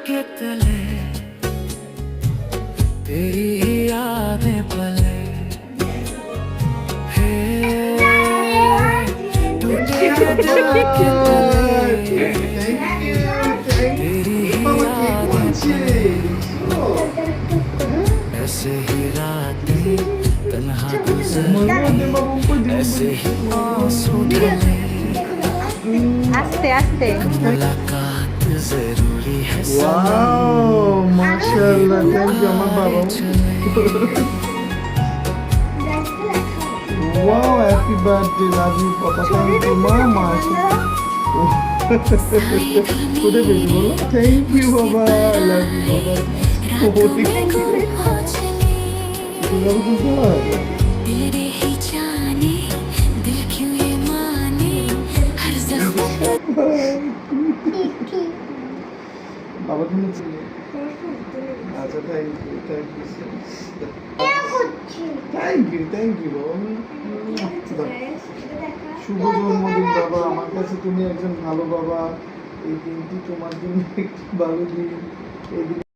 के तले तेरी यादें पले हे टूटे दिल के तले तेरी यादें पले ऐसे ही रातें तन्हा गुजरे ऐसे ही आंसू ढले আস্তে আস্তে मुलाकात जरूरी है Wow, mashallah, thank you, আমার বাবা। Wow, happy birthday, love you, Papa. Thank you, Mama. কোথায় পেয়েছি বলো? Thank you, Baba. I love you, Baba. Love you, Baba. तेरे ही जाने दिल क्यों ये माने हर जख्म বাবা তুমি ছিলে আচ্ছা থ্যাংক ইউ বাবা শুভ জন্মদিন বাবা আমার কাছে তুমি একজন ভালো বাবা এই দিনটি তোমার জন্য একটি ভালো দিন এই দিন